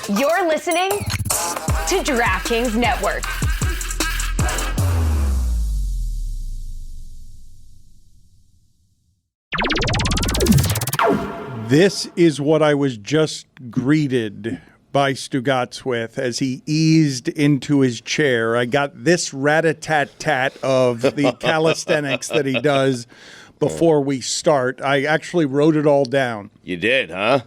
You're listening to DraftKings Network. This is what I was just greeted by Stugotz with as he eased into his chair. I got this rat-a-tat-tat of the calisthenics that he does before we start. I actually wrote it all down. You did, huh?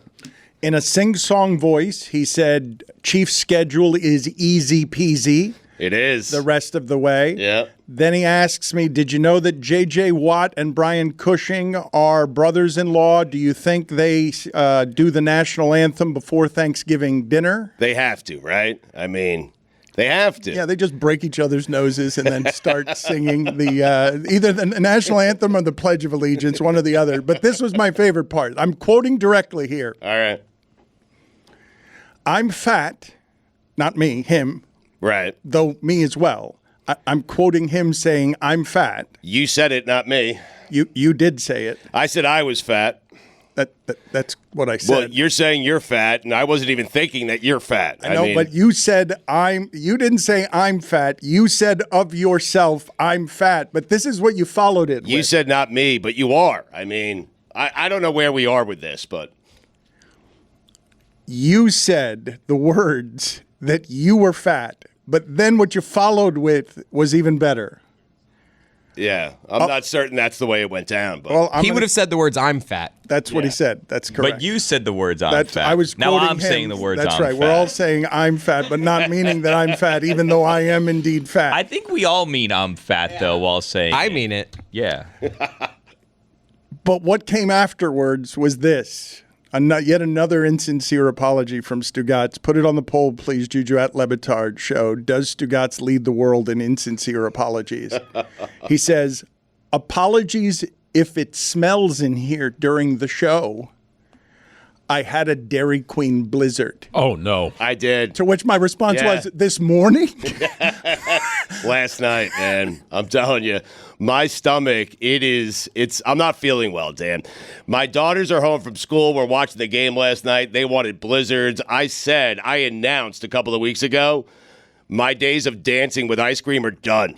In a sing-song voice, he said, Chief's schedule is easy peasy. It is. The rest of the way. Yeah. Then he asks me, did you know that J.J. Watt and Brian Cushing are brothers-in-law? Do you think they do the national anthem before Thanksgiving dinner? They have to, right? I mean, they have to. Yeah, they just break each other's noses and then start singing the either the national anthem or the Pledge of Allegiance, one or the other. But this was my favorite part. I'm quoting directly here. All right. I'm fat, not me, him. Right. Though me as well. I'm quoting him saying, I'm fat. You said it, not me. You did say it. I said I was fat. That's what I said. Well, you're saying you're fat, and I wasn't even thinking that you're fat. I know, but you said you didn't say I'm fat. You said of yourself, I'm fat. But this is what you followed it with. You said not me, but you are. I mean, I don't know where we are with this, but. You said the words that you were fat, but then what you followed with was even better. Yeah, I'm not certain that's the way it went down. But well, he would have said the words "I'm fat." That's what he said. That's correct. But you said the words "I'm fat." I was now I'm him. saying the words. That's I'm right. fat. We're all saying I'm fat, but not meaning that I'm fat, even though I am indeed fat. I think we all mean I'm fat though, while saying I mean it. Yeah. But what came afterwards was this. Yet another insincere apology from Stugotz. Put it on the poll, please, Juju at Batard show. Does Stugotz lead the world in insincere apologies? He says, apologies if it smells in here during the show. I had a Dairy Queen blizzard. Oh, no. I did. To which my response was, this morning? Last night, man. I'm telling you, my stomach, I'm not feeling well, Dan. My daughters are home from school. We're watching the game last night. They wanted blizzards. I announced a couple of weeks ago, my days of dancing with ice cream are done.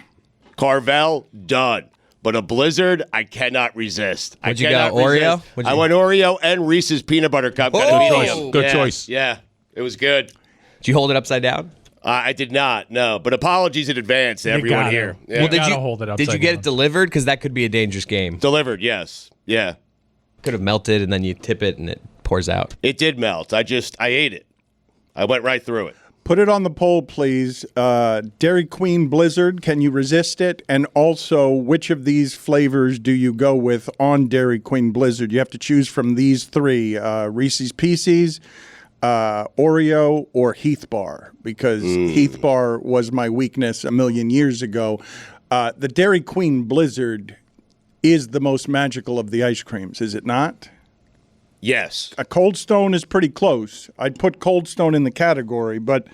Carvel, done. But a blizzard, I cannot resist. What'd you go, Oreo? I went Oreo and Reese's Peanut Butter Cup. Good choice. Yeah, it was good. Did you hold it upside down? I did not, no. But apologies in advance to everyone here. Yeah. Well, did you get it delivered? Because that could be a dangerous game. Delivered, yes. Yeah. Could have melted, and then you tip it, and it pours out. It did melt. I ate it. I went right through it. Put it on the poll, please. Dairy Queen Blizzard, can you resist it? And also, which of these flavors do you go with on Dairy Queen Blizzard? You have to choose from these three, Reese's Pieces, Oreo, or Heath Bar, because Heath Bar was my weakness a million years ago. The Dairy Queen Blizzard is the most magical of the ice creams, is it not? Yes. A Cold Stone is pretty close. I'd put Cold Stone in the category, but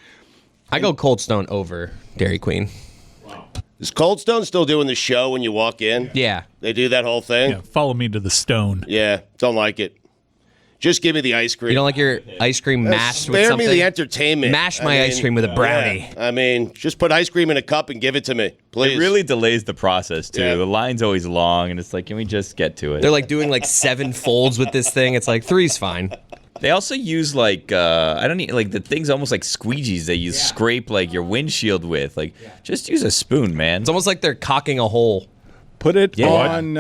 I go Cold Stone over Dairy Queen. Wow. Is Cold Stone still doing the show when you walk in? Yeah. They do that whole thing? Yeah, follow me to the stone. Yeah, don't like it. Just give me the ice cream. You don't like your ice cream mashed with something? Spare me the entertainment. Mash my ice cream with a brownie. Yeah, I mean, just put ice cream in a cup and give it to me, please. It really delays the process, too. Yeah. The line's always long, and it's like, can we just get to it? They're like doing like 7 folds with this thing. It's like 3's fine. They also use like the things almost like squeegees they use scrape like your windshield with. Like just use a spoon, man. It's almost like they're cocking a hole. Put it on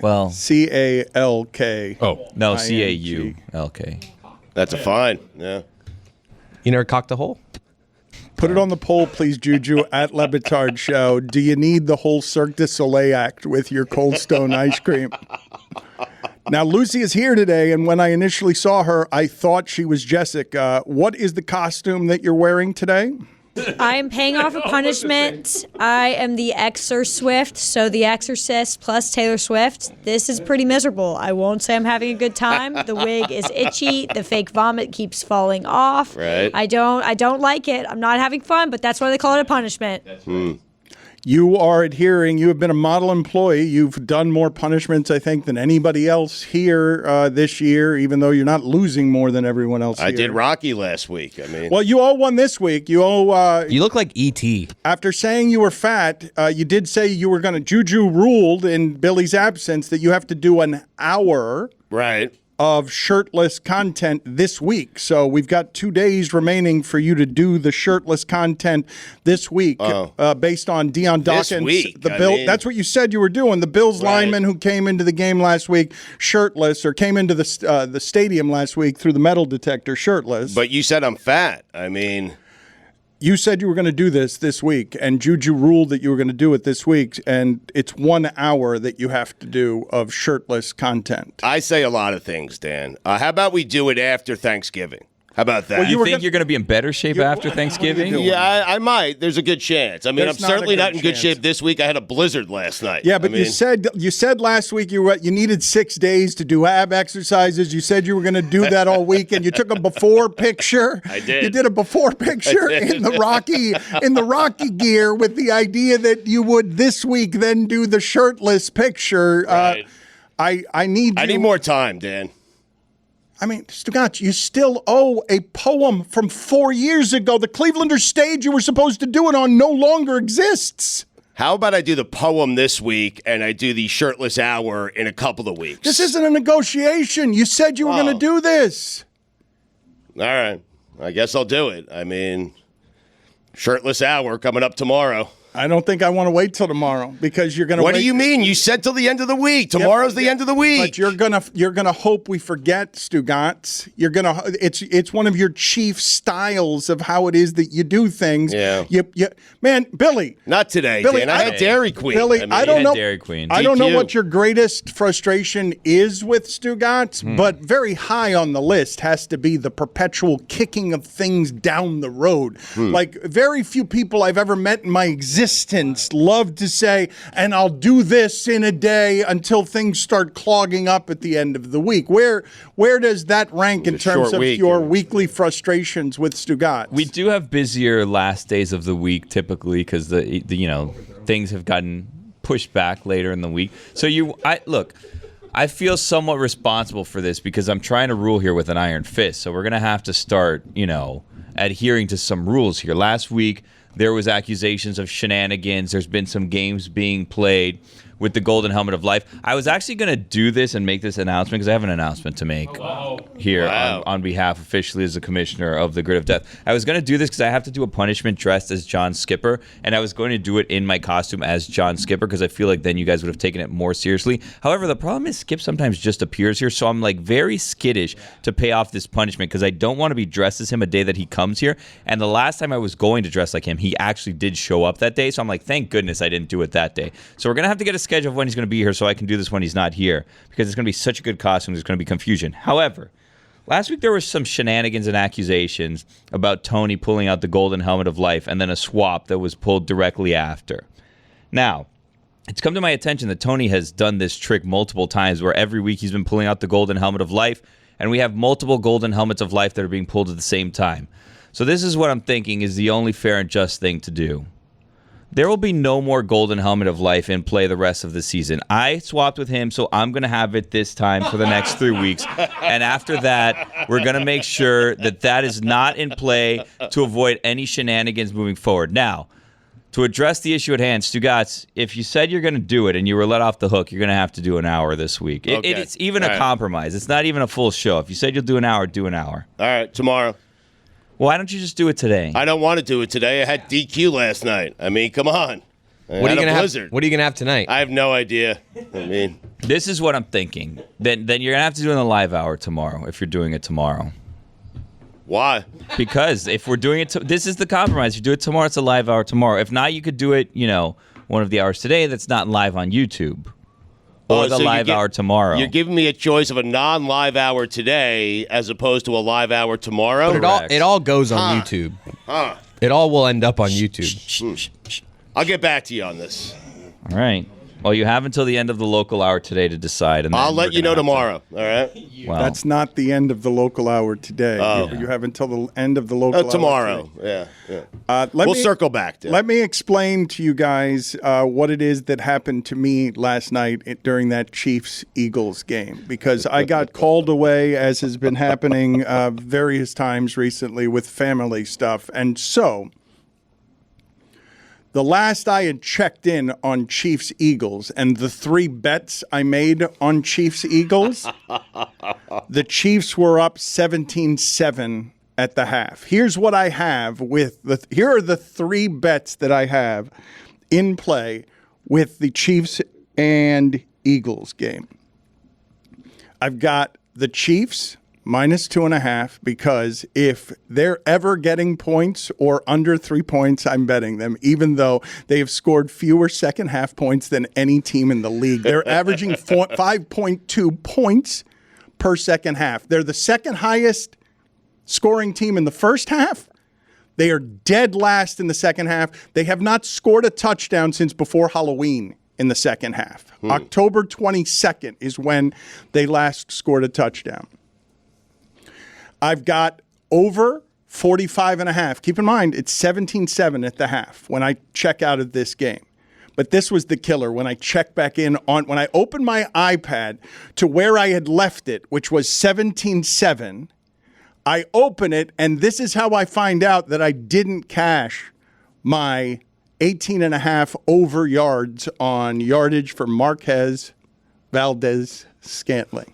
well, CALK. Oh, no, CAULK. That's a fine. Yeah. You never cocked a hole? Put it on the poll, please, Juju, at Batard show. Do you need the whole Cirque du Soleil act with your Cold Stone ice cream? Now, Lucy is here today, and when I initially saw her, I thought she was Jessica. What is the costume that you're wearing today? I am paying off a punishment. I am the Swift, so the Exorcist plus Taylor Swift. This is pretty miserable. I won't say I'm having a good time. The wig is itchy. The fake vomit keeps falling off. Right. I don't like it. I'm not having fun, but that's why they call it a punishment. You are adhering. You have been a model employee. You've done more punishments, I think, than anybody else here this year, even though you're not losing more than everyone else I here. did Rocky last week. I mean, Well, you all won this week. You all. You look like E.T. After saying you were fat, you did say you were going to. Juju ruled in Billy's absence that you have to do an hour right. of shirtless content this week. So we've got 2 days remaining for you to do the shirtless content this week, based on Deion Dawkins. This week, That's what you said you were doing. The Bills lineman who came into the game last week shirtless, or came into the stadium last week through the metal detector shirtless. But you said I'm fat. I mean, you said you were going to do this week, and Juju ruled that you were going to do it this week, and it's 1 hour that you have to do of shirtless content. I say a lot of things, Dan. How about we do it after Thanksgiving? How about that? Well, you think you're going to be in better shape after Thanksgiving? Yeah, I might. There's a good chance. I mean, There's I'm certainly not in good chance. shape this week. I had a blizzard last night. Yeah, but you said last week you needed 6 days to do ab exercises. You said you were going to do that all week, and you took a before picture. I did. You did a before picture in the Rocky gear with the idea that you would this week then do the shirtless picture. Right. I need more time, Dan. I mean, Stugotz, you still owe a poem from 4 years ago. The Clevelander stage you were supposed to do it on no longer exists. How about I do the poem this week and I do the shirtless hour in a couple of weeks? This isn't a negotiation. You said you were going to do this. All right. I guess I'll do it. I mean, shirtless hour coming up tomorrow. I don't think I want to wait till tomorrow because you're going to. What do you mean? You said till the end of the week. Tomorrow's the end of the week. But you're gonna hope we forget, Stugotz. It's one of your chief styles of how it is that you do things. Yeah. Man, Billy. Not today, Billy, Dan. I had Dairy Queen. Billy, I don't know. Dairy Queen. I don't know DQ. what your greatest frustration is with Stugotz, but very high on the list has to be the perpetual kicking of things down the road. Like very few people I've ever met in my existence love to say, and I'll do this in a day until things start clogging up at the end of the week. Where does that rank in terms of your weekly frustrations with Stugotz? We do have busier last days of the week typically because the things have gotten pushed back later in the week. So I feel somewhat responsible for this because I'm trying to rule here with an iron fist. So we're gonna have to start, adhering to some rules here. Last week there was accusations of shenanigans. There's been some games being played with the Golden Helmet of Life. I was actually going to do this and make this announcement because I have an announcement to make here on behalf officially as the commissioner of the Grid of Death. I was going to do this because I have to do a punishment dressed as John Skipper, and I was going to do it in my costume as John Skipper because I feel like then you guys would have taken it more seriously. However, the problem is Skip sometimes just appears here, so I'm like very skittish to pay off this punishment because I don't want to be dressed as him a day that he comes here. And the last time I was going to dress like him, he actually did show up that day, so I'm like, thank goodness I didn't do it that day. So we're going to have to get a schedule of when he's going to be here so I can do this when he's not here because it's going to be such a good costume. There's going to be confusion. However, last week there were some shenanigans and accusations about Tony pulling out the Golden Helmet of Life and then a swap that was pulled directly after. Now, it's come to my attention that Tony has done this trick multiple times where every week he's been pulling out the Golden Helmet of Life, and we have multiple Golden Helmets of Life that are being pulled at the same time. So this is what I'm thinking is the only fair and just thing to do. There will be no more Golden Helmet of Life in play the rest of the season. I swapped with him, so I'm going to have it this time for the next 3 weeks. And after that, we're going to make sure that that is not in play to avoid any shenanigans moving forward. Now, to address the issue at hand, Stugotz, if you said you're going to do it and you were let off the hook, you're going to have to do an hour this week. Okay. It's even a compromise. It's not even a full show. If you said you'll do an hour, do an hour. All right, tomorrow. Why don't you just do it today? I don't want to do it today. I had DQ last night. I mean, come on. What are you gonna have tonight? I have no idea. I mean, this is what I'm thinking. Then you're gonna have to do it in the live hour tomorrow if you're doing it tomorrow. why? Because if we're doing it, this is the compromise. You do it tomorrow, it's a live hour tomorrow. If not, you could do it, one of the hours today that's not live on YouTube. Or the live hour tomorrow. You're giving me a choice of a non-live hour today as opposed to a live hour tomorrow? But it all goes on YouTube. It all will end up on YouTube. I'll get back to you on this. All right. Well, you have until the end of the local hour today to decide. And I'll let you know tomorrow. All right. Well, That's not the end of the local hour today. You have until the end of the local hour tomorrow. today. Yeah. We'll circle back. Dan. Let me explain to you guys what it is that happened to me last night during that Chiefs-Eagles game, because I got called away, as has been happening various times recently with family stuff. And so the last I had checked in on Chiefs-Eagles and the 3 bets I made on Chiefs-Eagles, the Chiefs were up 17-7 at the half. Here's what I have here are the 3 bets that I have in play with the Chiefs and Eagles game. I've got the Chiefs minus 2.5, because if they're ever getting points or under 3 points, I'm betting them, even though they have scored fewer second half points than any team in the league. They're averaging 5.2 points per second half. They're the second highest scoring team in the first half. They are dead last in the second half. They have not scored a touchdown since before Halloween in the second half. October 22nd is when they last scored a touchdown. I've got over 45.5. Keep in mind, it's 17-7 at the half when I check out of this game. But this was the killer when I check back in when I opened my iPad to where I had left it, which was 17-7. I open it, and this is how I find out that I didn't cash my 18.5 over yards on yardage for Marquez Valdez-Scantling,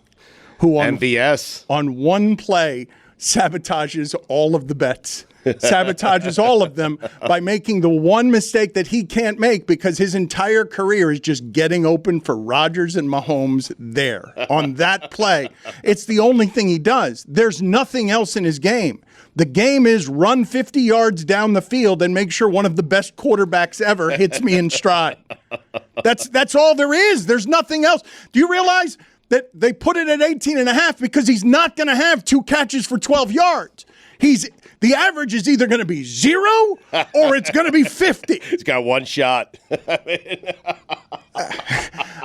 who on one play sabotages all of the bets, sabotages all of them by making the one mistake that he can't make, because his entire career is just getting open for Rodgers and Mahomes there on that play. It's the only thing he does. There's nothing else in his game. The game is run 50 yards down the field and make sure one of the best quarterbacks ever hits me in stride. That's all there is. There's nothing else. Do you realize that they put it at 18.5 because he's not going to have 2 catches for 12 yards? The average is either going to be 0 or it's going to be 50. He's got one shot.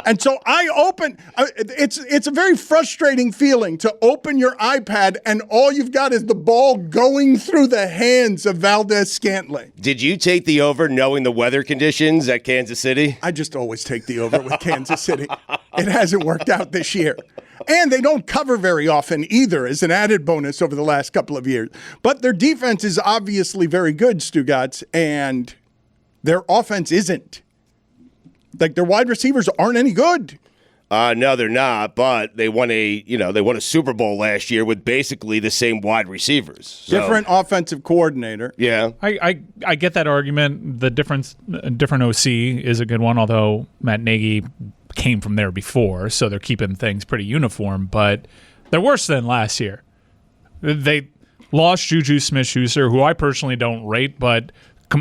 And so I open. It's a very frustrating feeling to open your iPad and all you've got is the ball going through the hands of Valdez-Scantling. Did you take the over knowing the weather conditions at Kansas City? I just always take the over with Kansas City. It hasn't worked out this year. And they don't cover very often either, as an added bonus over the last couple of years. But their defense is obviously very good, Stugotz, and their offense isn't. Like, their wide receivers aren't any good. No, they're not. But they won a Super Bowl last year with basically the same wide receivers. So. Different offensive coordinator. Yeah, I get that argument. The different OC is a good one, although Matt Nagy came from there before, so they're keeping things pretty uniform. But they're worse than last year. They lost Juju Smith-Schuster, who I personally don't rate, but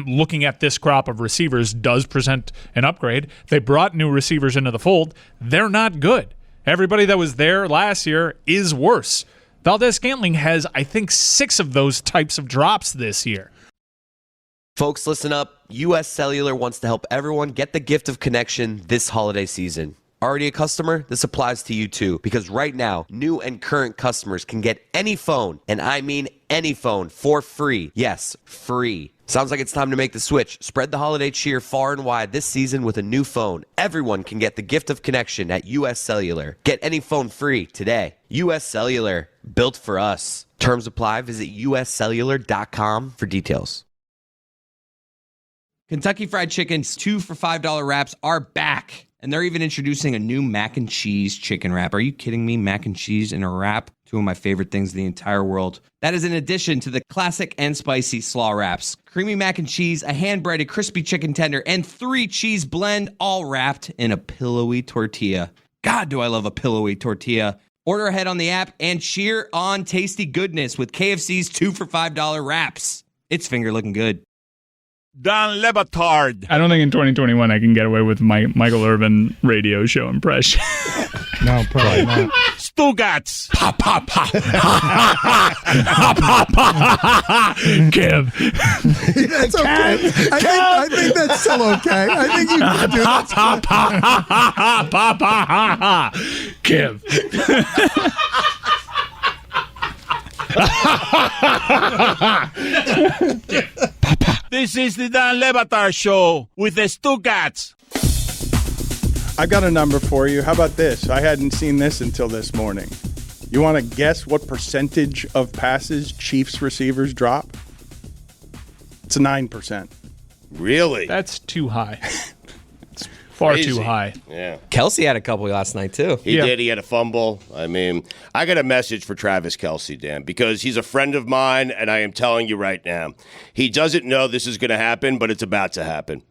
looking at this crop of receivers does present an upgrade. They brought new receivers into the fold. They're not good. Everybody that was there last year is worse. Valdez-Scantling has, I think, 6 of those types of drops this year. Folks, listen up. US Cellular wants to help everyone get the gift of connection this holiday season. Already a customer? This applies to you too, because right now, new and current customers can get any phone, and I mean any phone, for free. Yes, free. Sounds like it's time to make the switch. Spread the holiday cheer far and wide this season with a new phone. Everyone can get the gift of connection at US Cellular. Get any phone free today. US Cellular, built for us. Terms apply. Visit uscellular.com for details. Kentucky Fried Chicken's 2 for $5 wraps are back. And they're even introducing a new mac and cheese chicken wrap. Are you kidding me? Mac and cheese in a wrap? 2 of my favorite things in the entire world. That is in addition to the classic and spicy slaw wraps. Creamy mac and cheese, a hand-breaded crispy chicken tender, and 3 cheese blend, all wrapped in a pillowy tortilla. God, do I love a pillowy tortilla. Order ahead on the app and cheer on tasty goodness with KFC's 2 for $5 wraps. It's finger looking good. Don Le Batard. I don't think in 2021 I can get away with my Michael Irvin radio show impression. No, probably not. Stugotz. Give. That's okay. I think that's still okay. I think you can do that. Give. This is the Dan Le Batard Show with the Stugotz. I've got a number for you. How about this? I hadn't seen this until this morning. You want to guess what percentage of passes Chiefs receivers drop? It's 9%. Really? That's too high. It's far Crazy. too high. Yeah. Kelce had a couple last night, too. He did. He had a fumble. I mean, I got a message for Travis Kelce, Dan, because he's a friend of mine, and I am telling you right now, he doesn't know this is going to happen, but it's about to happen.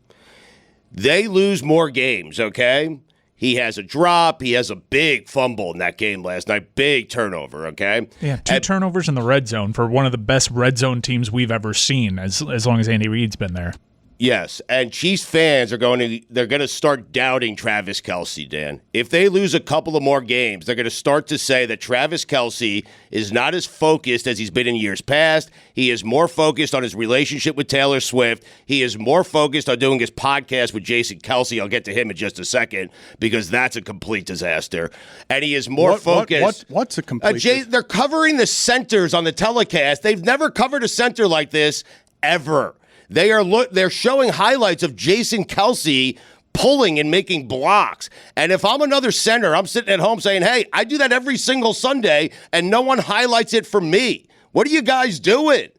They lose more games, okay? He has a drop. He has a big fumble in that game last night. Big turnover, okay? Yeah, two turnovers in the red zone for one of the best red zone teams we've ever seen, as long as Andy Reid's been there. Yes, and Chiefs fans are going to start doubting Travis Kelce, Dan. If they lose a couple of more games, they're going to start to say that Travis Kelce is not as focused as he's been in years past. He is more focused on his relationship with Taylor Swift. He is more focused on doing his podcast with Jason Kelce. I'll get to him in just a second because that's a complete disaster. And he is more focused. What's a complete They're covering the centers on the telecast. They've never covered a center like this ever. They're showing highlights of Jason Kelce pulling and making blocks. And if I'm another center, I'm sitting at home saying, hey, I do that every single Sunday, and no one highlights it for me. What are you guys doing?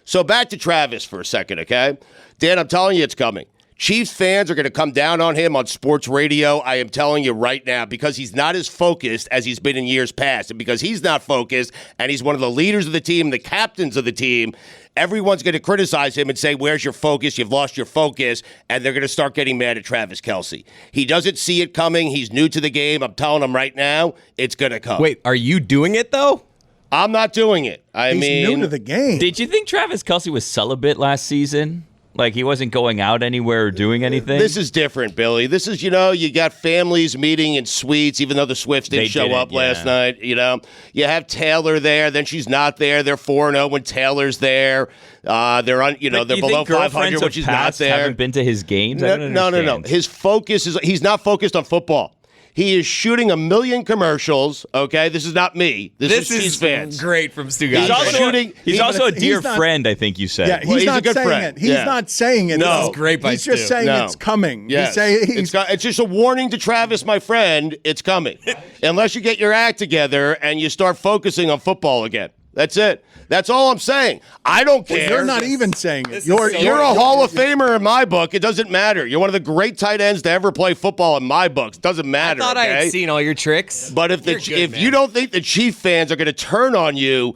So back to Travis for a second, okay? Dan, I'm telling you it's coming. Chiefs fans are going to come down on him on sports radio. I am telling you right now, because he's not as focused as he's been in years past. And because he's not focused and he's one of the leaders of the team, the captains of the team, everyone's going to criticize him and say, where's your focus? You've lost your focus. And they're going to start getting mad at Travis Kelce. He doesn't see it coming. He's new to the game. I'm telling him right now, it's going to come. Wait, are you doing it, though? I'm not doing it. He's new to the game. Did you think Travis Kelce was celibate last season? Like he wasn't going out anywhere or doing anything? This is different, Billy. This is, you got families meeting in suites, even though the Swifts didn't show up last night. You have Taylor there, then she's not there. They're 4-0 when Taylor's there. They're below 500 when she's not there. Haven't been to his games? No. His focus is he's not focused on football. He is shooting a million commercials, okay? This is not me. This is Chiefs fans. Great from Stugotz. He's also a dear friend, I think you said. Yeah, he's not a good saying friend. it. He's not saying it. No. This is great by He's just saying it's coming. Yes. It's just a warning to Travis, my friend, it's coming. Unless you get your act together and you start focusing on football again. That's it. That's all I'm saying. I don't care. You're not even saying it. You're a Hall of Famer in my book. It doesn't matter. You're one of the great tight ends to ever play football in my books. It doesn't matter. I thought I had seen all your tricks. But if you don't think the Chief fans are going to turn on you,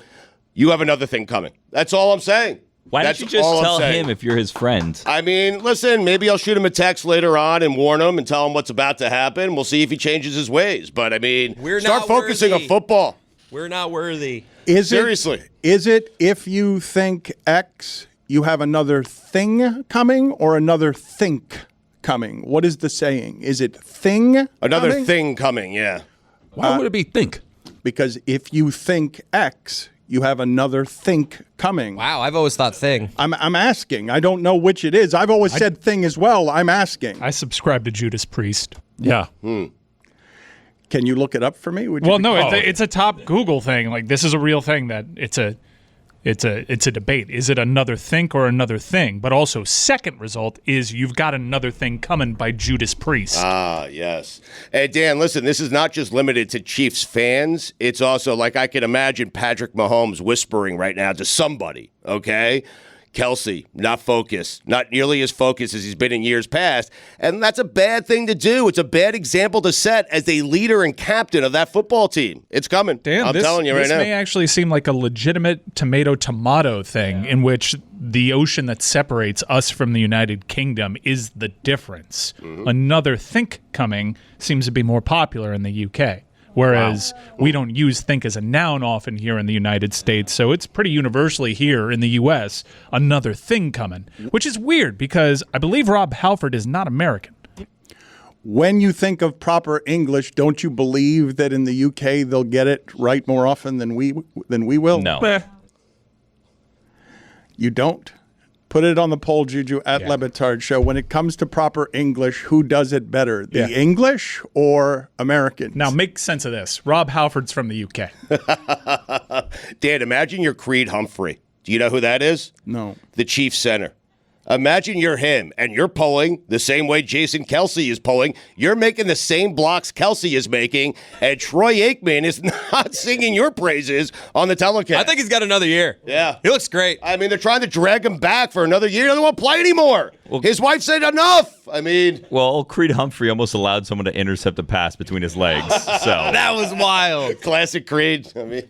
you have another thing coming. That's all I'm saying. Why don't you just tell him if you're his friend? I mean, listen, maybe I'll shoot him a text later on and warn him and tell him what's about to happen. We'll see if he changes his ways. But, I mean, start focusing on football. We're not worthy. Seriously. Is it if you think X, you have another thing coming or another think coming? What is the saying? Is it thing Another coming? thing coming, yeah. Why would it be think? Because if you think X, you have another think coming. Wow, I've always thought thing. I'm asking. I don't know which it is. I've always said thing as well. I'm asking. I subscribe to Judas Priest. Yeah. Can you look it up for me? It's a top Google thing. Like this is a real thing that it's a debate. Is it another think or another thing? But also, second result is you've got another thing coming by Judas Priest. Ah, yes. Hey, Dan, listen, this is not just limited to Chiefs fans. It's also like I can imagine Patrick Mahomes whispering right now to somebody, okay? Kelce, not focused, not nearly as focused as he's been in years past. And that's a bad thing to do. It's a bad example to set as a leader and captain of that football team. It's coming. Dan, I'm telling you right now. This may actually seem like a legitimate tomato thing in which the ocean that separates us from the United Kingdom is the difference. Mm-hmm. Another think coming seems to be more popular in the UK. Whereas we don't use think as a noun often here in the United States, so it's pretty universally here in the U.S., another thing coming, which is weird because I believe Rob Halford is not American. When you think of proper English, don't you believe that in the UK they'll get it right more often than we will? No. You don't? Put it on the poll, Juju, at Le Batard Show. When it comes to proper English, who does it better, the English or Americans? Now, make sense of this. Rob Halford's from the UK. Dan, imagine you're Creed Humphrey. Do you know who that is? No. The Chiefs center. Imagine you're him, and you're pulling the same way Jason Kelce is pulling. You're making the same blocks Kelce is making, and Troy Aikman is not singing your praises on the telecast. I think he's got another year. Yeah. He looks great. I mean, they're trying to drag him back for another year. He doesn't want to play anymore. His wife said enough. I mean. Well, Creed Humphrey almost allowed someone to intercept a pass between his legs. So That was wild. Classic Creed. I mean.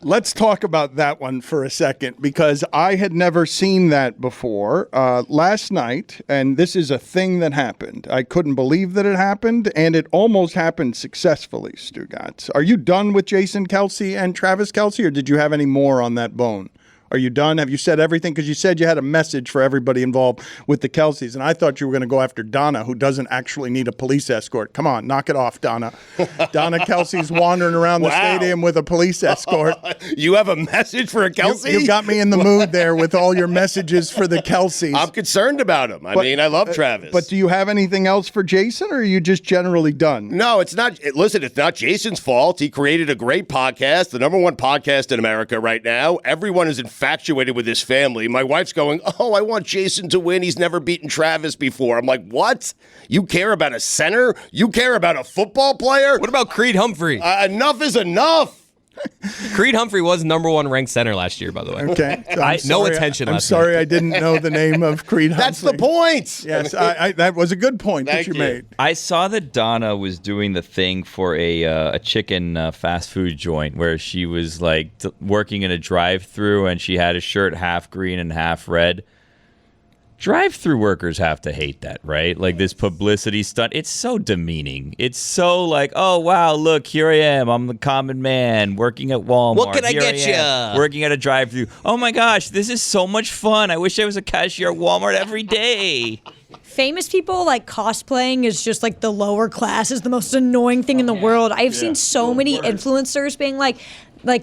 Let's talk about that one for a second, because I had never seen that before. Last night, and this is a thing that happened. I couldn't believe that it happened, and it almost happened successfully, Stugotz. Are you done with Jason Kelce and Travis Kelce, or did you have any more on that bone? Are you done? Have you said everything? Because you said you had a message for everybody involved with the Kelces, and I thought you were going to go after Donna, who doesn't actually need a police escort. Come on, knock it off, Donna. Donna Kelce's wandering around the stadium with a police escort. You have a message for a Kelce? You got me in the mood there with all your messages for the Kelces. I'm concerned about him. I mean, I love Travis. But do you have anything else for Jason, or are you just generally done? No, it's not. Listen, it's not Jason's fault. He created a great podcast, the number one podcast in America right now. Everyone is infatuated with his family. My wife's going, I want Jason to win. He's never beaten Travis before. I'm like, what? You care about a center? You care about a football player? What about Creed Humphrey? Enough is enough. Creed Humphrey was number one ranked center last year, by the way. Okay. So no attention I'm last sorry night. I didn't know the name of Creed Humphrey. That's the point. Yes, that was a good point that Thank you you. made. I saw that Donna was doing the thing for a chicken fast food joint where she was like working in a drive-through and she had a shirt half green and half red. Drive-through workers have to hate that, right? Like this publicity stunt. It's so demeaning. It's so like, oh, wow, look, here I am. I'm the common man working at Walmart. What can I Here get am, ya? Working at a drive-through. Oh, my gosh, this is so much fun. I wish I was a cashier at Walmart every day. Famous people like cosplaying is just like the lower class is the most annoying thing in the world. I've seen so many influencers being like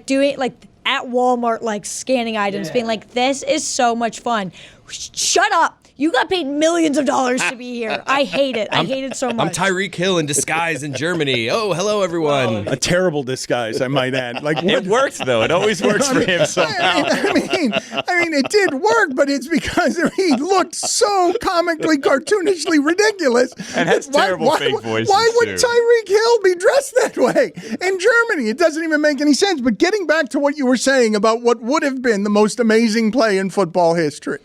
doing like at Walmart, like scanning items, being like, this is so much fun. Shut up. You got paid millions of dollars to be here. I hate it. I hate it so much. I'm Tyreek Hill in disguise in Germany. Oh, hello, everyone. A terrible disguise, I might add. Like It worked, though. It always works for him somehow. I mean, it did work, but it's because he looked so comically, cartoonishly ridiculous. And has terrible fake voices, Why would too. Tyreek Hill be dressed that way in Germany? It doesn't even make any sense. But getting back to what you were saying about what would have been the most amazing play in football history,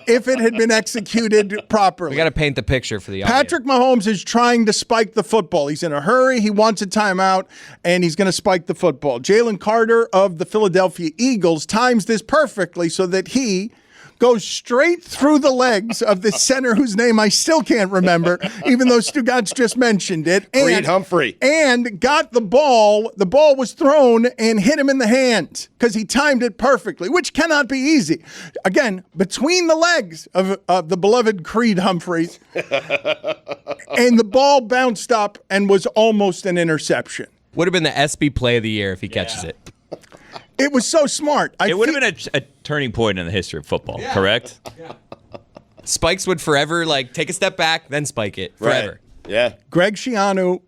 if it had been executed properly. We got to paint the picture for the audience. Patrick Mahomes is trying to spike the football. He's in a hurry. He wants a timeout, and he's going to spike the football. Jalen Carter of the Philadelphia Eagles times this perfectly so that he goes straight through the legs of the center whose name I still can't remember, even though Stugotz just mentioned it. Creed Humphrey. And got the ball. The ball was thrown and hit him in the hands because he timed it perfectly, which cannot be easy. Again, between the legs of the beloved Creed Humphrey, and the ball bounced up and was almost an interception. Would have been the SB play of the year if he catches it. It was so smart. It would have been a turning point in the history of football, correct? Spikes would forever take a step back, then spike it forever. Right. Yeah. Greg Schiano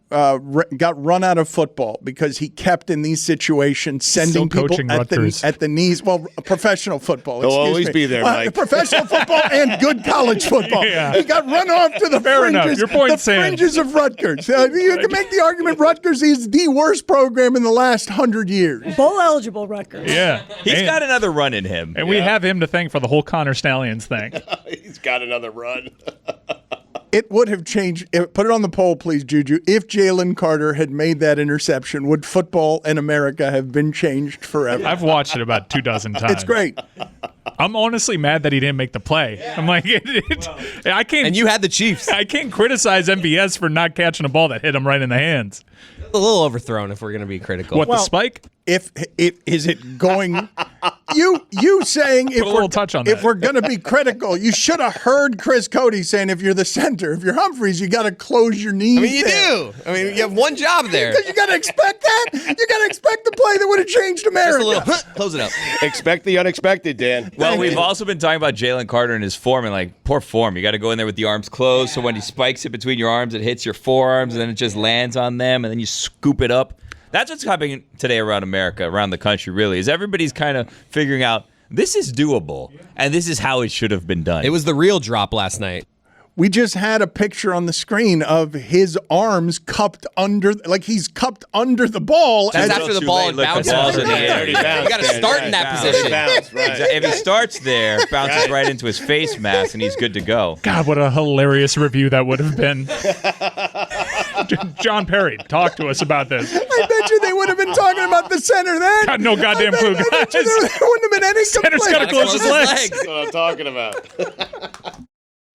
got run out of football because he kept in these situations sending Still people coaching at Rutgers. the knees. Well, professional football. He'll excuse always me. be there, Mike. Professional football and good college football. Yeah. He got run off to the Fair enough. fringes, Your point the stands. fringes of Rutgers. You can make the argument Rutgers is the worst program in the last 100 years. Bowl eligible Rutgers. Yeah. He's got another run in him. And we have him to thank for the whole Connor Stallions thing. He's got another run. It would have changed. Put it on the poll, please, Juju. If Jalen Carter had made that interception, would football in America have been changed forever? I've watched it about 24 times. It's great. I'm honestly mad that he didn't make the play. I'm like, I can't. And you had the Chiefs. I can't criticize MVS for not catching a ball that hit him right in the hands. A little overthrown if we're going to be critical. What, the spike? If is it going? you saying if a little touch on if that. we're going to be critical, you should have heard Chris Cody saying if you're the center, if you're Humphreys, you got to close your knees. I mean, you do. I mean, you have one job there. Because you got to expect that. You got to expect the play that would have changed America. Just a little, close it up. Expect the unexpected, Dan. Well, we've also been talking about Jalen Carter and his form, and like poor form. You got to go in there with the arms closed, so when he spikes it between your arms, it hits your forearms, and then it just lands on them, and then you scoop it up. That's what's happening today around America, around the country, really, is everybody's kind of figuring out this is doable, and this is how it should have been done. It was the real drop last night. We just had a picture on the screen of his arms cupped under, like he's cupped under the ball. That's as after the ball Look, bounces. the ball's in the Already air. bounced, You got to Dan, start right. in that Already position. bounced, right. If he starts there, bounces right into his face mask, and he's good to go. God, what a hilarious review that would have been. John Perry, talk to us about this. I bet you they would have been talking about the center then. God, no goddamn clue, I bet you guys. there wouldn't have been any Center's complaint. gotta close his legs. That's what I'm talking about.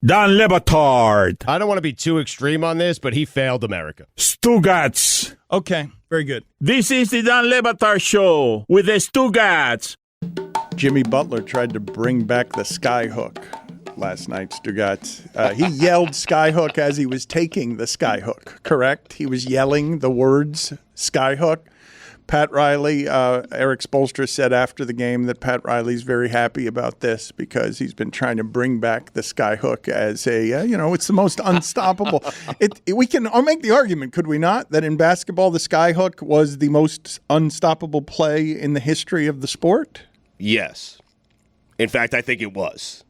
Dan Le Batard. I don't want to be too extreme on this, but he failed America. Stugotz. Okay, very good. This is the Dan Le Batard Show with the Stugotz. Jimmy Butler tried to bring back the skyhook last night, Stugotz. He yelled skyhook as he was taking the skyhook, correct? He was yelling the words skyhook. Pat Riley, Eric Spoelstra said after the game that Pat Riley's very happy about this because he's been trying to bring back the skyhook as a, it's the most unstoppable. I'll make the argument, could we not, that in basketball the skyhook was the most unstoppable play in the history of the sport? Yes. In fact, I think it was.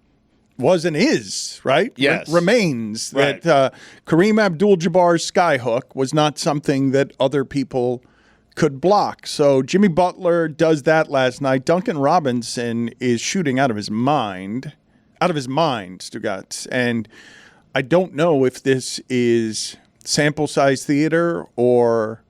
Was and is, right? Yes. Remains Right. that Kareem Abdul-Jabbar's skyhook was not something that other people could block. So Jimmy Butler does that last night. Duncan Robinson is shooting out of his mind, Stugotz. And I don't know if this is sample size theater or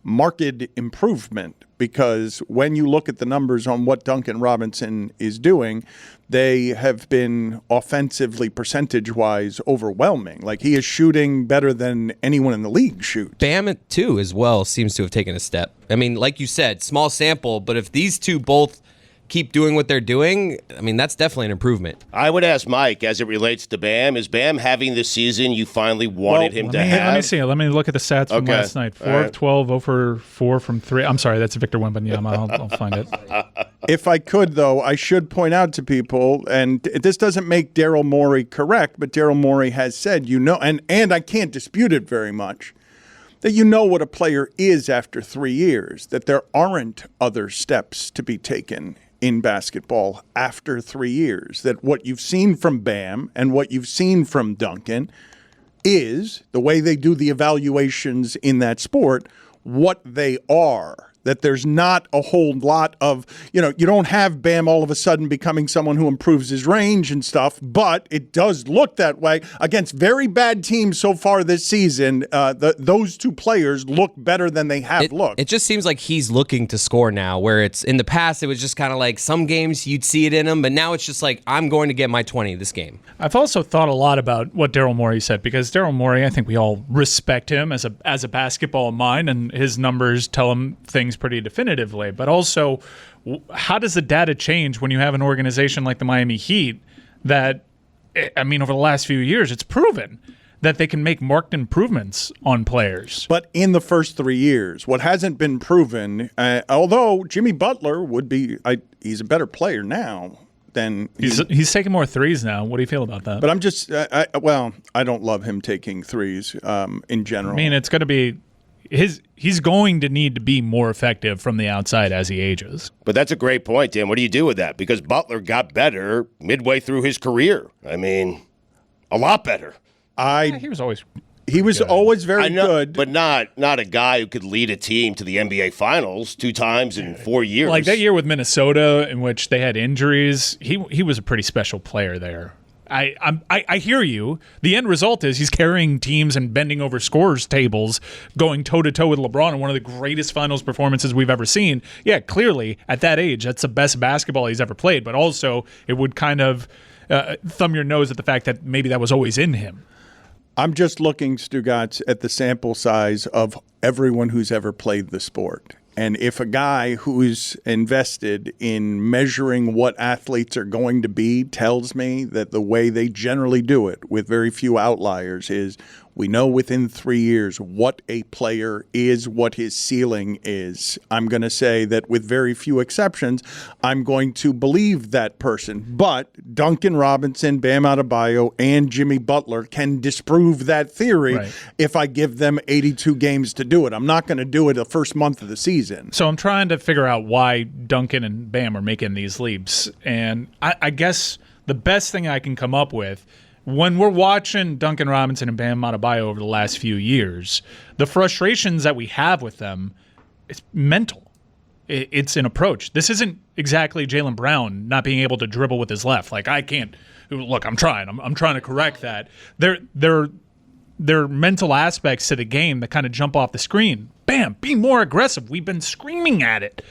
marked improvement, because when you look at the numbers on what Duncan Robinson is doing, they have been offensively percentage-wise overwhelming. Like, he is shooting better than anyone in the league shoots. Bam, too, as well, seems to have taken a step. I mean, like you said, small sample, but if these two both keep doing what they're doing, I mean, that's definitely an improvement. I would ask Mike, as it relates to Bam, is Bam having the season you finally wanted him to have? Let me see. Let me look at the stats from Okay. last night. 4 All of right. 12, 0 for 4 from 3. I'm sorry, that's Victor Wembanyama. I'll find it. If I could, though, I should point out to people, and this doesn't make Daryl Morey correct, but Daryl Morey has said, and I can't dispute it very much, that you know what a player is after 3 years, that there aren't other steps to be taken in basketball after 3 years, that what you've seen from Bam and what you've seen from Duncan is the way they do the evaluations in that sport, what they are. That there's not a whole lot of, you don't have Bam all of a sudden becoming someone who improves his range and stuff, but it does look that way against very bad teams so far this season. Those two players look better than they have looked. It just seems like he's looking to score now, where it's in the past, it was just kind of like some games you'd see it in him, but now it's just like, I'm going to get my 20 this game. I've also thought a lot about what Daryl Morey said, because Daryl Morey, I think we all respect him as a basketball mind, and his numbers tell him things pretty definitively. But also, how does the data change when you have an organization like the Miami Heat that, I mean, over the last few years, it's proven that they can make marked improvements on players. But in the first 3 years, what hasn't been proven, although Jimmy Butler would be, he's a better player now than he's taking more threes now. What do you feel about that? But I'm just, I don't love him taking threes in general. I mean, it's going to be he's going to need to be more effective from the outside as he ages. But that's a great point, Dan. What do you do with that? Because Butler got better midway through his career. I mean, a lot better. He was always very good, but not a guy who could lead a team to the NBA Finals 2 times in 4 years. Like that year with Minnesota, in which they had injuries, he was a pretty special player there. I hear you. The end result is he's carrying teams and bending over scorers tables, going toe-to-toe with LeBron in one of the greatest finals performances we've ever seen. Yeah, clearly, at that age, that's the best basketball he's ever played, but also it would kind of thumb your nose at the fact that maybe that was always in him. I'm just looking, Stugotz, at the sample size of everyone who's ever played the sport. And if a guy who's invested in measuring what athletes are going to be tells me that the way they generally do it, with very few outliers, is we know within 3 years what a player is, what his ceiling is. I'm going to say that with very few exceptions, I'm going to believe that person. But Duncan Robinson, Bam Adebayo, and Jimmy Butler can disprove that theory if I give them 82 games to do it. I'm not going to do it the first month of the season. So I'm trying to figure out why Duncan and Bam are making these leaps. And I guess the best thing I can come up with, when we're watching Duncan Robinson and Bam Adebayo over the last few years, the frustrations that we have with them, it's mental. It's an approach. This isn't exactly Jaylen Brown not being able to dribble with his left. Like, I can't. Look, I'm trying. I'm trying to correct that. There are mental aspects to the game that kind of jump off the screen. Bam, be more aggressive. We've been screaming at it.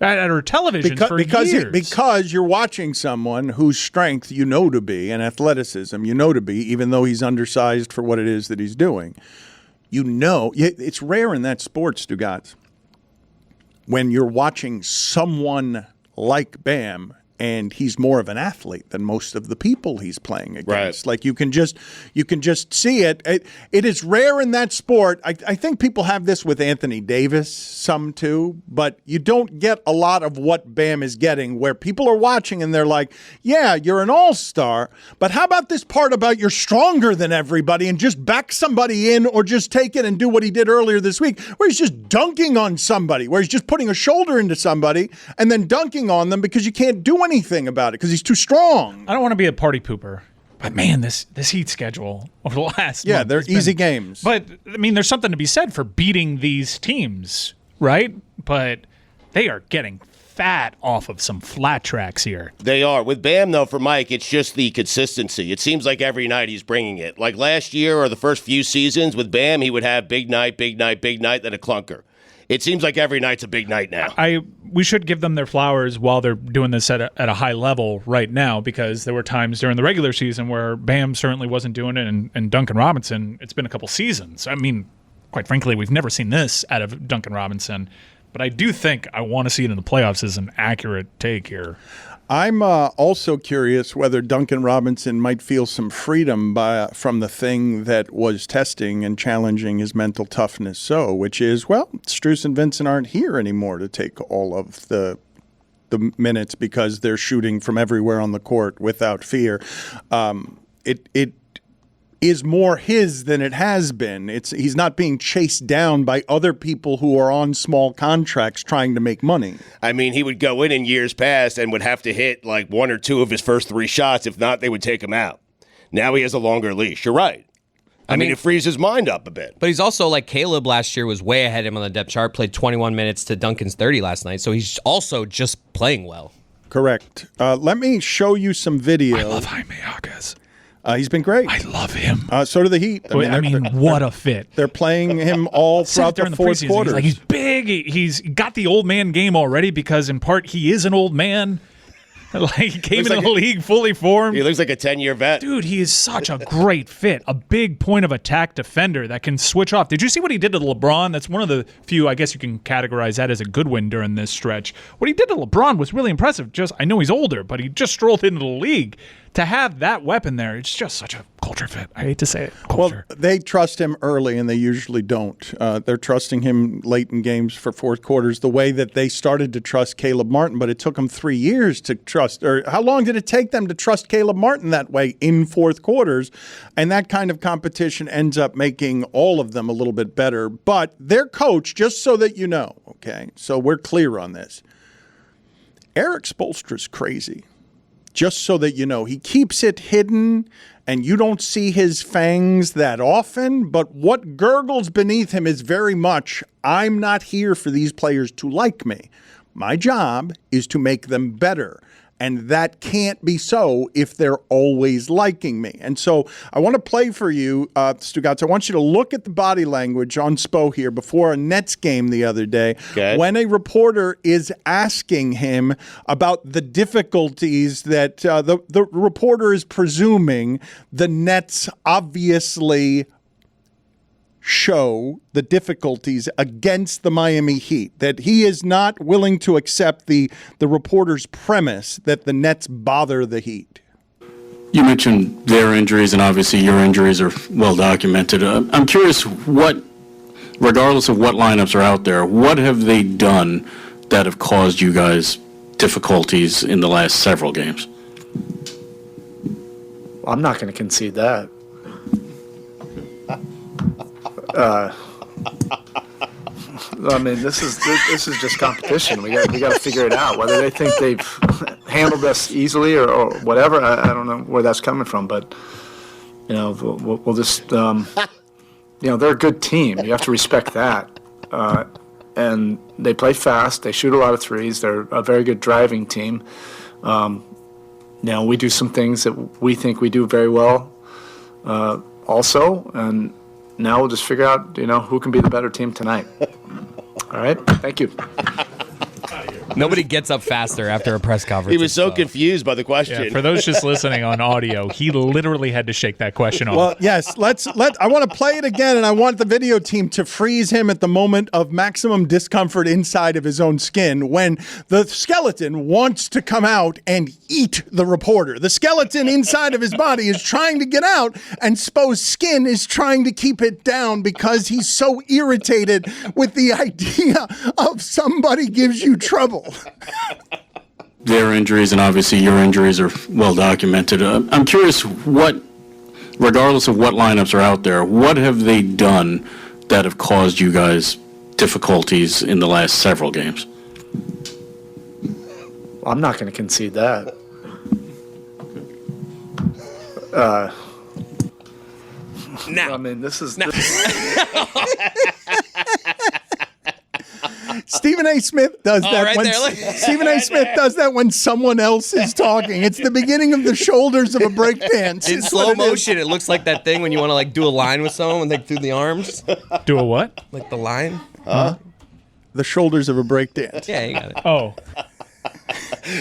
At our television for years. Because you're watching someone whose strength you know to be and athleticism you know to be, even though he's undersized for what it is that he's doing. You know, it's rare in that sport, Stugotz, when you're watching someone like Bam and he's more of an athlete than most of the people he's playing against. Like you can just see it. It is rare in that sport. I think people have this with Anthony Davis some too, but you don't get a lot of what Bam is getting where people are watching and they're like, yeah, you're an all-star, but how about this part about you're stronger than everybody and just back somebody in or just take it and do what he did earlier this week where he's just dunking on somebody, where he's just putting a shoulder into somebody and then dunking on them because you can't do anything about it because he's too strong. I don't want to be a party pooper, but man, this Heat schedule over the last month, they're easy games. But I mean, there's something to be said for beating these teams, right? But they are getting fat off of some flat tracks here. They are. With Bam, though, for Mike, it's just the consistency. It seems like every night he's bringing it. Like last year or the first few seasons with Bam, he would have big night, then a clunker. It seems like every night's a big night now. We should give them their flowers while they're doing this at a high level right now, because there were times during the regular season where Bam certainly wasn't doing it, and Duncan Robinson, it's been a couple seasons. I mean, quite frankly, we've never seen this out of Duncan Robinson, but I do think I want to see it in the playoffs as an accurate take here. I'm also curious whether Duncan Robinson might feel some freedom from the thing that was testing and challenging his mental toughness, which is, well, Strus and Vincent aren't here anymore to take all of the minutes because they're shooting from everywhere on the court without fear. It is more his than it has been. He's not being chased down by other people who are on small contracts trying to make money. I mean, he would go in years past and would have to hit like one or two of his first three shots. If not, they would take him out. Now he has a longer leash. You're right. I mean, it frees his mind up a bit. But he's also like Caleb last year was way ahead of him on the depth chart, played 21 minutes to Duncan's 30 last night. So he's also just playing well. Correct. Let me show you some video. I love Jaime Jaquez. He's been great. I love him. So do the Heat. I mean, what a fit. They're playing him all throughout the fourth quarter. He's big. He's got the old man game already because, in part, he is an old man. He came into the league fully formed. He looks like a 10-year vet. Dude, he is such a great fit. A big point of attack defender that can switch off. Did you see what he did to LeBron? That's one of the few, I guess you can categorize that as a good win during this stretch. What he did to LeBron was really impressive. I know he's older, but he just strolled into the league. To have that weapon there, it's just such a culture fit. I hate to say it. Culture. Well, they trust him early, and they usually don't. They're trusting him late in games for fourth quarters the way that they started to trust Caleb Martin, but it took them 3 years to trust. Or how long did it take them to trust Caleb Martin that way in fourth quarters? And that kind of competition ends up making all of them a little bit better. But their coach, just so that you know, okay, so we're clear on this, Eric Spoelstra's crazy. Just so that you know, he keeps it hidden and you don't see his fangs that often, but what gurgles beneath him is very much, I'm not here for these players to like me. My job is to make them better. And that can't be so if they're always liking me. And so I want to play for you, Stugotz. I want you to look at the body language on Spo here before a Nets game the other day, when a reporter is asking him about the difficulties that the reporter is presuming the Nets obviously show the difficulties against the Miami Heat, that he is not willing to accept the reporter's premise that the Nets bother the Heat? You mentioned their injuries, and obviously your injuries are well documented. I'm curious, regardless of what lineups are out there, what have they done that have caused you guys difficulties in the last several games? I'm not going to concede that. I mean, this is just competition. We got to figure it out. Whether they think they've handled us easily or whatever, I don't know where that's coming from. But we'll just they're a good team. You have to respect that. And they play fast. They shoot a lot of threes. They're a very good driving team. We do some things that we think we do very well also, and now we'll just figure out, who can be the better team tonight. All right? Thank you. Nobody gets up faster after a press conference. He was so confused by the question. Yeah, for those just listening on audio, he literally had to shake that question off. Well, yes, I want to play it again, and I want the video team to freeze him at the moment of maximum discomfort inside of his own skin when the skeleton wants to come out and eat the reporter. The skeleton inside of his body is trying to get out, and Spo's skin is trying to keep it down because he's so irritated with the idea of somebody gives you trouble. Their injuries, and obviously your injuries are well documented. I'm curious, regardless of what lineups are out there, what have they done that have caused you guys difficulties in the last several games? I'm not going to concede that. I mean, this is... Stephen A. Smith does that right when there, Stephen A. Smith does that when someone else is talking. It's the beginning of the shoulders of a breakdance. In slow motion, it looks like that thing when you want to do a line with someone, like through the arms. Do a what? Like the line. The shoulders of a breakdance. Yeah, you got it. Oh.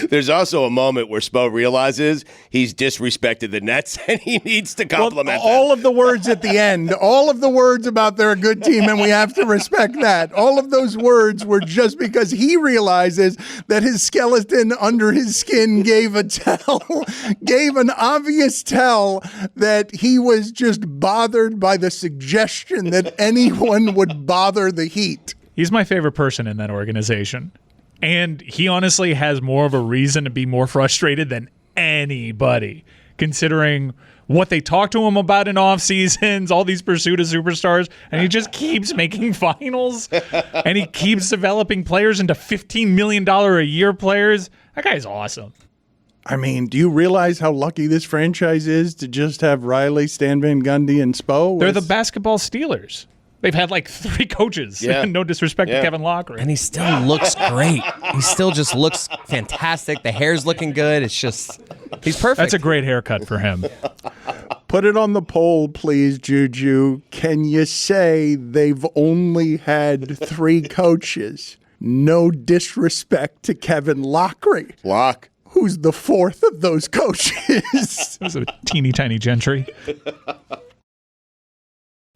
There's also a moment where Spo realizes he's disrespected the Nets and he needs to compliment them. All of the words at the end, all of the words about they're a good team and we have to respect that. All of those words were just because he realizes that his skeleton under his skin gave an obvious tell that he was just bothered by the suggestion that anyone would bother the Heat. He's my favorite person in that organization. And he honestly has more of a reason to be more frustrated than anybody, considering what they talk to him about in off seasons, all these pursuit of superstars, and he just keeps making finals, and he keeps developing players into $15 million a year players. That guy's awesome. I mean, do you realize how lucky this franchise is to just have Riley, Stan Van Gundy, and Spo? They're the basketball Steelers. They've had 3 coaches. Yeah. No disrespect to Kevin Lockery. And he still looks great. He still just looks fantastic. The hair's looking good. It's just, he's perfect. That's a great haircut for him. Put it on the poll, please, Juju. Can you say they've only had 3 coaches? No disrespect to Kevin Lockery. Lock. Who's the 4th of those coaches? Those are teeny tiny gentry.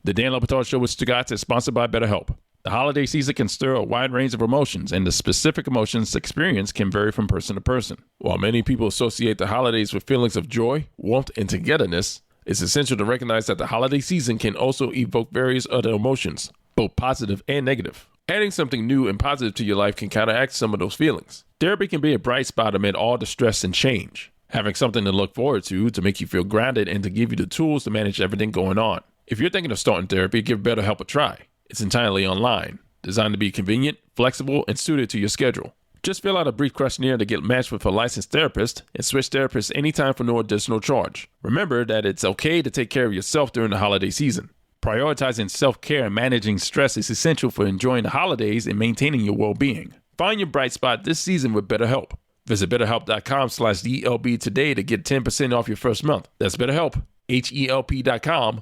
The Dan Le Batard Show with Stugotz is sponsored by BetterHelp. The holiday season can stir a wide range of emotions, and the specific emotions experienced can vary from person to person. While many people associate the holidays with feelings of joy, warmth, and togetherness, it's essential to recognize that the holiday season can also evoke various other emotions, both positive and negative. Adding something new and positive to your life can counteract some of those feelings. Therapy can be a bright spot amid all the stress and change. Having something to look forward to make you feel grounded and to give you the tools to manage everything going on. If you're thinking of starting therapy, give BetterHelp a try. It's entirely online, designed to be convenient, flexible, and suited to your schedule. Just fill out a brief questionnaire to get matched with a licensed therapist and switch therapists anytime for no additional charge. Remember that it's okay to take care of yourself during the holiday season. Prioritizing self-care and managing stress is essential for enjoying the holidays and maintaining your well-being. Find your bright spot this season with BetterHelp. Visit BetterHelp.com/DLB today to get 10% off your first month. That's BetterHelp, HELP.com/DLB.